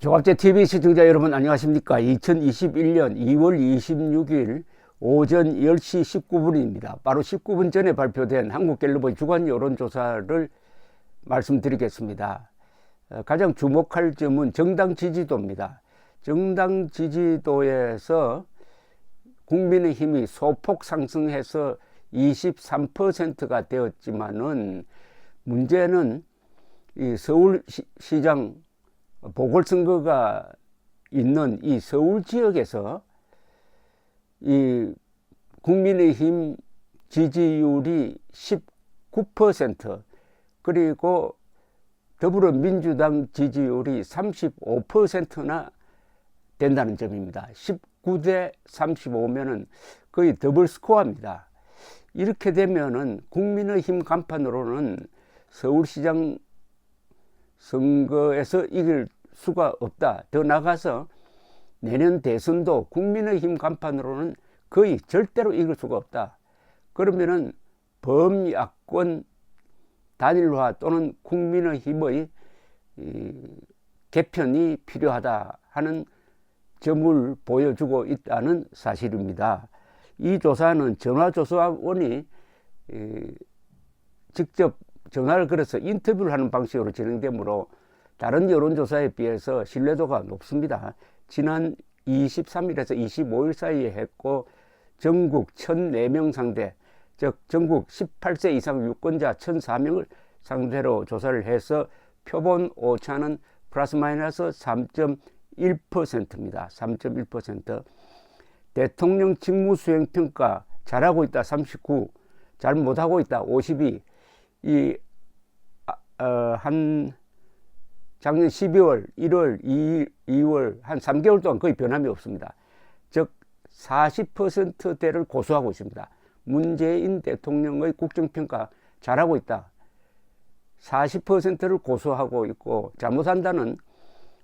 종합제TV 시청자 여러분 안녕하십니까. 2021년 2월 26일 오전 10시 19분입니다. 바로 19분 전에 발표된 한국갤럽의 주간 여론조사를 말씀드리겠습니다. 가장 주목할 점은 정당 지지도입니다. 정당 지지도에서 국민의힘이 소폭 상승해서 23%가 되었지만은 문제는 이 서울시장 보궐선거가 있는 이 서울 지역에서 이 국민의힘 지지율이 19% 그리고 더불어민주당 지지율이 35%나 된다는 점입니다. 19대 35면은 거의 더블 스코어입니다. 이렇게 되면은 국민의힘 간판으로는 서울시장 선거에서 이길 수가 없다. 더 나아가서 내년 대선도 국민의힘 간판으로는 거의 절대로 이길 수가 없다. 그러면은 범야권 단일화 또는 국민의힘의 개편이 필요하다 하는 점을 보여주고 있다는 사실입니다. 이 조사는 전화조사원이 직접 전화를 걸어서 인터뷰를 하는 방식으로 진행되므로 다른 여론조사에 비해서 신뢰도가 높습니다. 지난 23일에서 25일 사이에 했고 전국 1,004명 상대, 즉 전국 18세 이상 유권자 1,004명을 상대로 조사를 해서 표본 오차는 플러스 마이너스 3.1%입니다. 3.1%. 대통령 직무수행평가 잘하고 있다 39, 잘 못하고 있다 52. 한 작년 12월, 1월, 2월 한 3개월 동안 거의 변함이 없습니다. 즉 40%대를 고수하고 있습니다. 문재인 대통령의 국정평가 잘하고 있다. 40%를 고수하고 있고 잘못한다는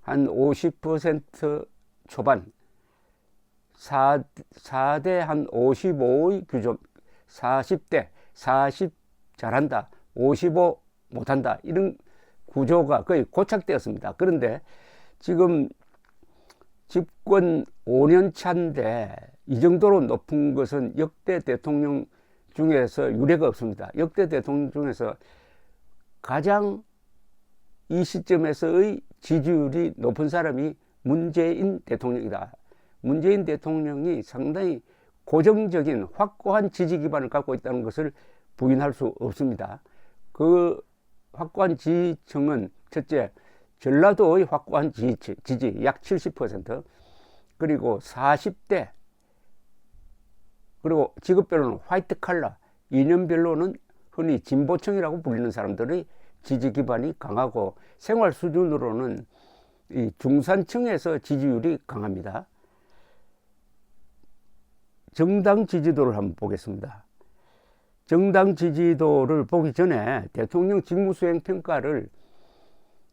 한 50% 초반, 4대 한 55의 규정, 40대 40 잘한다, 55 못한다, 이런 구조가 거의 고착되었습니다. 그런데 지금 집권 5년 차인데 이 정도로 높은 것은 역대 대통령 중에서 유례가 없습니다. 역대 대통령 중에서 가장 이 시점에서의 지지율이 높은 사람이 문재인 대통령이다. 문재인 대통령이 상당히 고정적인 확고한 지지 기반을 갖고 있다는 것을 부인할 수 없습니다. 그 확고한 지지층은 첫째, 전라도의 확고한 지지 약 70%, 그리고 40대, 그리고 직업별로는 화이트 칼라, 이념별로는 흔히 진보층이라고 불리는 사람들의 지지 기반이 강하고 생활 수준으로는 이 중산층에서 지지율이 강합니다. 정당 지지도를 한번 보겠습니다. 정당 지지도를 보기 전에 대통령 직무수행 평가를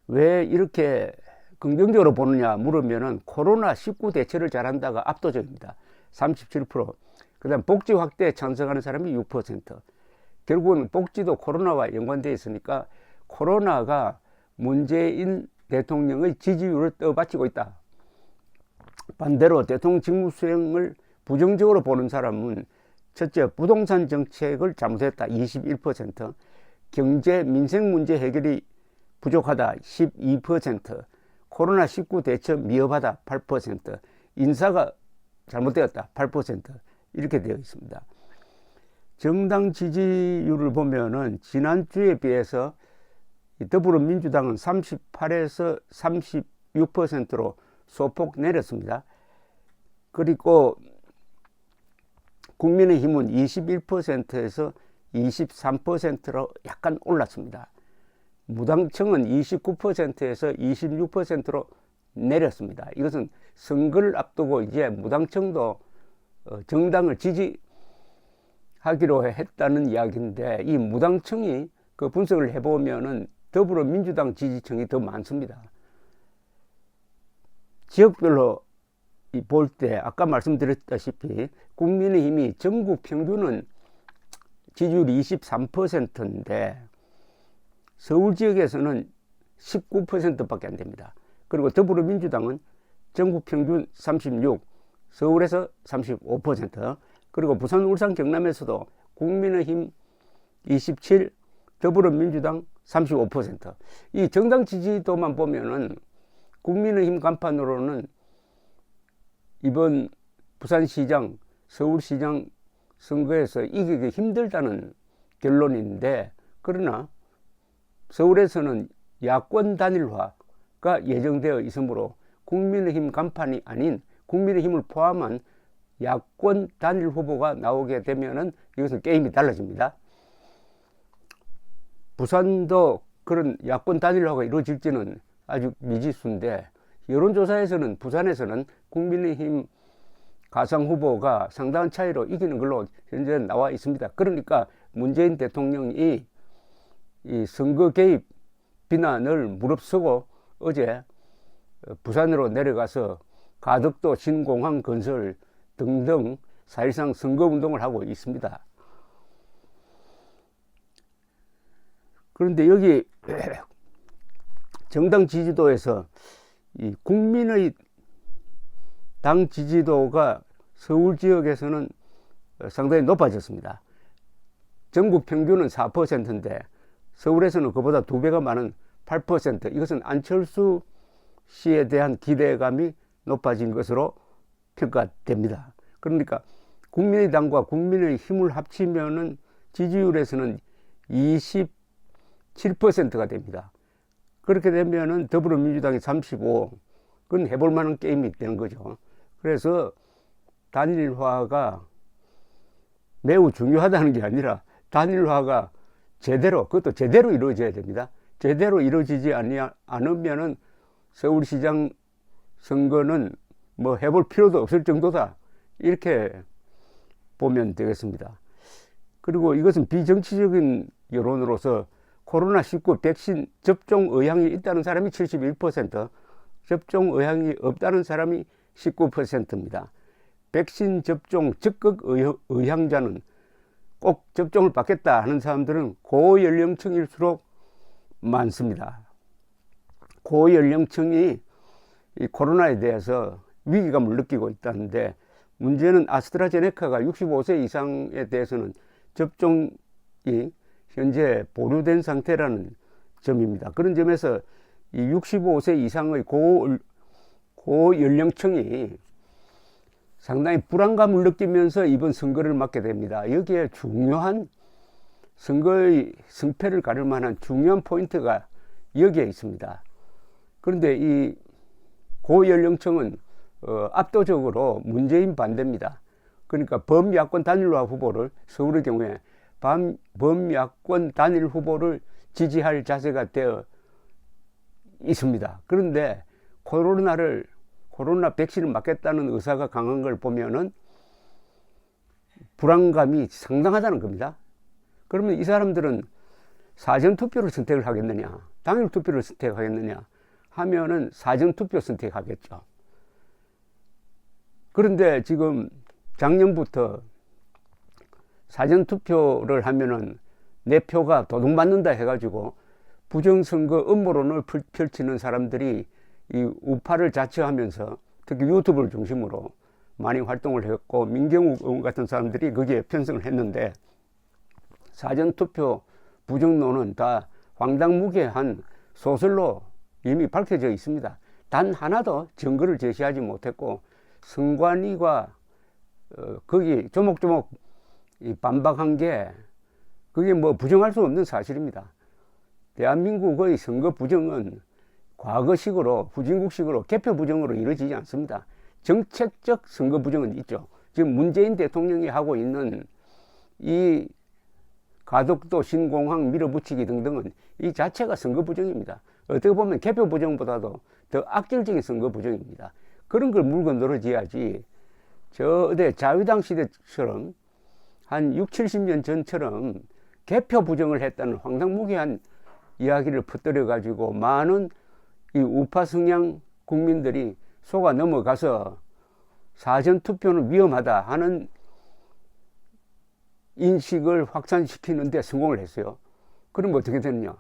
왜 이렇게 긍정적으로 보느냐 물으면은 코로나19 대처를 잘한다가 압도적입니다. 37%. 그 다음 복지 확대에 찬성하는 사람이 6%. 결국은 복지도 코로나와 연관되어 있으니까 코로나가 문재인 대통령의 지지율을 떠받치고 있다. 반대로 대통령 직무수행을 부정적으로 보는 사람은 첫째, 부동산 정책을 잘못했다 21%, 경제 민생 문제 해결이 부족하다 12%, 코로나19 대처 미흡하다 8%, 인사가 잘못되었다 8%, 이렇게 되어 있습니다. 정당 지지율을 보면은 지난주에 비해서 더불어민주당은 38에서 36%로 소폭 내렸습니다. 그리고 국민의힘은 21%에서 23%로 약간 올랐습니다. 무당층은 29%에서 26%로 내렸습니다. 이것은 선거를 앞두고 이제 무당층도 정당을 지지하기로 했다는 이야기인데, 이 무당층이 그 분석을 해보면은 더불어민주당 지지층이 더 많습니다. 지역별로 볼 때 아까 말씀드렸다시피 국민의힘이 전국 평균은 지지율이 23%인데 서울 지역에서는 19%밖에 안 됩니다. 그리고 더불어민주당은 전국 평균 36, 서울에서 35%, 그리고 부산, 울산, 경남에서도 국민의힘 27, 더불어민주당 35%. 이 정당 지지도만 보면은 국민의힘 간판으로는 이번 부산시장, 서울시장 선거에서 이기기 힘들다는 결론인데, 그러나 서울에서는 야권 단일화가 예정되어 있으므로 국민의힘 간판이 아닌 국민의힘을 포함한 야권 단일 후보가 나오게 되면은 이것은 게임이 달라집니다. 부산도 그런 야권 단일화가 이루어질지는 아주 미지수인데, 여론조사에서는 부산에서는 국민의힘 가상 후보가 상당한 차이로 이기는 걸로 현재 나와 있습니다. 그러니까 문재인 대통령이 이 선거 개입 비난을 무릅쓰고 어제 부산으로 내려가서 가덕도 신공항 건설 등등 사실상 선거운동을 하고 있습니다. 그런데 여기 정당 지지도에서 이 국민의 당 지지도가 서울 지역에서는 상당히 높아졌습니다. 전국 평균은 4%인데 서울에서는 그보다 2배가 많은 8%. 이것은 안철수 씨에 대한 기대감이 높아진 것으로 평가됩니다. 그러니까 국민의당과 국민의힘을 합치면은 지지율에서는 27%가 됩니다. 그렇게 되면은 더불어민주당이 35, 그건 해볼 만한 게임이 되는 거죠. 그래서 단일화가 매우 중요하다는 게 아니라 단일화가 제대로, 그것도 제대로 이루어져야 됩니다. 제대로 이루어지지 않으면은 서울시장 선거는 뭐 해볼 필요도 없을 정도다, 이렇게 보면 되겠습니다. 그리고 이것은 비정치적인 여론으로서 코로나19 백신 접종 의향이 있다는 사람이 71%, 접종 의향이 없다는 사람이 19%입니다. 백신 접종 적극 의향자는 꼭 접종을 받겠다 하는 사람들은 고연령층일수록 많습니다. 고연령층이 이 코로나에 대해서 위기감을 느끼고 있다는데, 문제는 아스트라제네카가 65세 이상에 대해서는 접종이 현재 보류된 상태라는 점입니다. 그런 점에서 이 65세 이상의 고연령층이 상당히 불안감을 느끼면서 이번 선거를 맞게 됩니다. 여기에 중요한 선거의 승패를 가를 만한 중요한 포인트가 여기에 있습니다. 그런데 이 고연령층은 압도적으로 문재인 반대입니다. 그러니까 범야권 단일화 후보를, 서울의 경우에 범야권 단일 후보를 지지할 자세가 되어 있습니다. 그런데 코로나 백신을 맞겠다는 의사가 강한 걸 보면은 불안감이 상당하다는 겁니다. 그러면 이 사람들은 사전투표를 선택을 하겠느냐, 당일투표를 선택하겠느냐 하면은 사전투표 선택하겠죠. 그런데 지금 작년부터 사전투표를 하면은 내 표가 도둑맞는다 해가지고 부정선거 음모론을 펼치는 사람들이 이 우파를 자처하면서 특히 유튜브를 중심으로 많이 활동을 했고, 민경욱 의원 같은 사람들이 거기에 편성을 했는데, 사전투표 부정론은 다 황당무계한 소설로 이미 밝혀져 있습니다. 단 하나도 증거를 제시하지 못했고, 선관위가 거기 조목조목 반박한 게, 그게 뭐 부정할 수 없는 사실입니다. 대한민국의 선거 부정은 과거식으로, 후진국식으로, 개표 부정으로 이루어지지 않습니다. 정책적 선거 부정은 있죠. 지금 문재인 대통령이 하고 있는 이 가덕도 신공항 밀어붙이기 등등은 이 자체가 선거 부정입니다. 어떻게 보면 개표 부정보다도 더 악질적인 선거 부정입니다. 그런 걸 물고 늘어져야지, 어디 자유당 시대처럼 한 6, 70년 전처럼 개표 부정을 했다는 황당무계한 이야기를 퍼뜨려 가지고 많은 이 우파 성향 국민들이 속아 넘어가서 사전투표는 위험하다 하는 인식을 확산시키는 데 성공을 했어요. 그럼 어떻게 되느냐?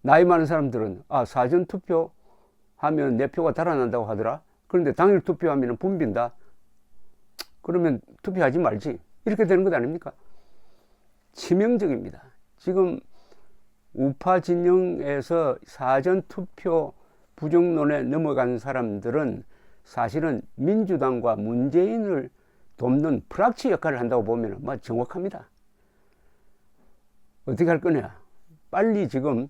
나이 많은 사람들은 사전 투표 하면 내 표가 달아난다고 하더라. 그런데 당일 투표하면 붐빈다. 그러면 투표하지 말지. 이렇게 되는 것 아닙니까? 치명적입니다. 지금 우파 진영에서 사전 투표 부정론에 넘어간 사람들은 사실은 민주당과 문재인을 돕는 프락치 역할을 한다고 보면 정확합니다. 어떻게 할 거냐? 빨리 지금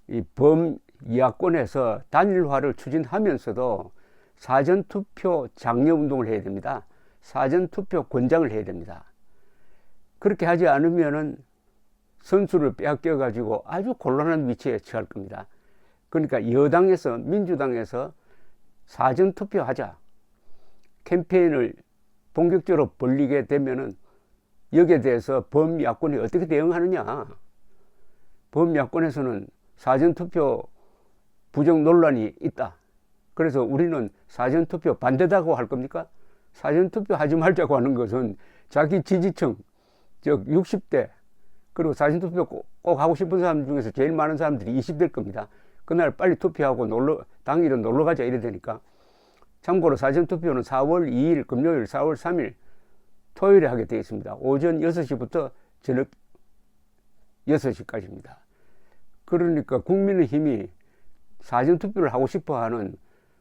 이 범야권에서 단일화를 추진하면서도 사전투표 장려운동을 해야 됩니다. 사전투표 권장을 해야 됩니다. 그렇게 하지 않으면은 선수를 빼앗겨 가지고 아주 곤란한 위치에 처할 겁니다. 그러니까 여당에서, 민주당에서 사전투표하자 캠페인을 본격적으로 벌리게 되면은 여기에 대해서 범야권이 어떻게 대응하느냐. 범야권에서는 사전투표 부정 논란이 있다. 그래서 우리는 사전투표 반대다고 할 겁니까? 사전투표 하지 말자고 하는 것은 자기 지지층, 즉 60대, 그리고 사전투표 꼭 하고 싶은 사람 중에서 제일 많은 사람들이 20대일 겁니다. 그날 빨리 투표하고 당일은 놀러 가자 이래 되니까. 참고로 사전투표는 4월 2일 금요일, 4월 3일 토요일에 하게 되어 있습니다. 오전 6시부터 저녁 6시까지입니다. 그러니까 국민의힘이 사전투표를 하고 싶어하는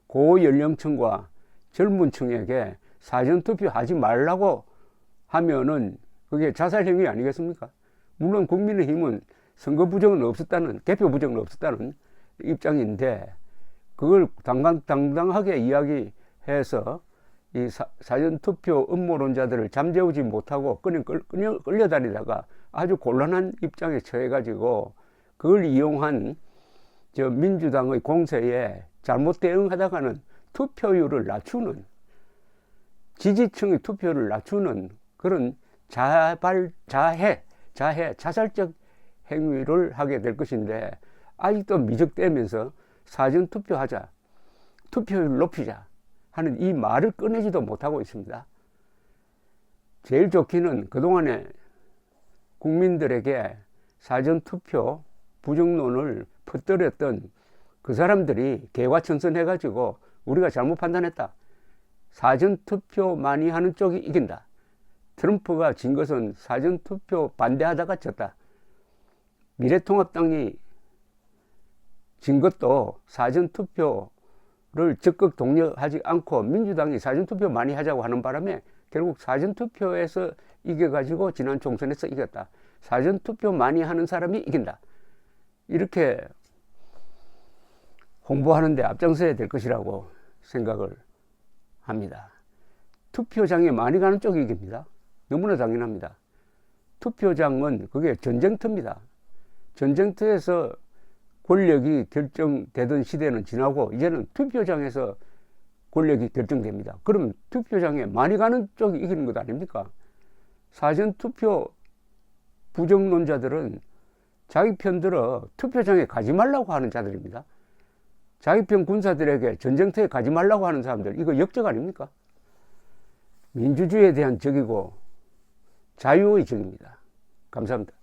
고연령층과 젊은 층에게 사전투표 하지 말라고 하면은 그게 자살행위 아니겠습니까? 물론 국민의힘은 선거 부정은 없었다는, 개표 부정은 없었다는 입장인데 그걸 당당하게 이야기해서 이 사전투표 음모론자들을 잠재우지 못하고 그냥 끌려다니다가 아주 곤란한 입장에 처해가지고 그걸 이용한 민주당의 공세에 잘못 대응하다가는 투표율을 낮추는, 지지층의 투표를 낮추는 그런 자살적 행위를 하게 될 것인데 아직도 미적대면서 사전투표하자, 투표율 높이자 하는 이 말을 꺼내지도 못하고 있습니다. 제일 좋기는 그동안에 국민들에게 사전투표 부정론을 퍼뜨렸던 그 사람들이 개과천선해가지고 우리가 잘못 판단했다. 사전투표 많이 하는 쪽이 이긴다. 트럼프가 진 것은 사전투표 반대하다가 졌다. 미래통합당이 진 것도 사전투표를 적극 독려하지 않고 민주당이 사전투표 많이 하자고 하는 바람에 결국 사전투표에서 이겨가지고 지난 총선에서 이겼다. 사전투표 많이 하는 사람이 이긴다. 이렇게 홍보하는데 앞장서야 될 것이라고 생각을 합니다. 투표장에 많이 가는 쪽이 이깁니다. 너무나 당연합니다. 투표장은 그게 전쟁터입니다. 전쟁터에서 권력이 결정되던 시대는 지나고 이제는 투표장에서 권력이 결정됩니다. 그러면 투표장에 많이 가는 쪽이 이기는 것 아닙니까? 사전투표 부정론자들은 자기 편 들어 투표장에 가지 말라고 하는 자들입니다. 자기 편 군사들에게 전쟁터에 가지 말라고 하는 사람들, 이거 역적 아닙니까? 민주주의에 대한 적이고 자유의 적입니다. 감사합니다.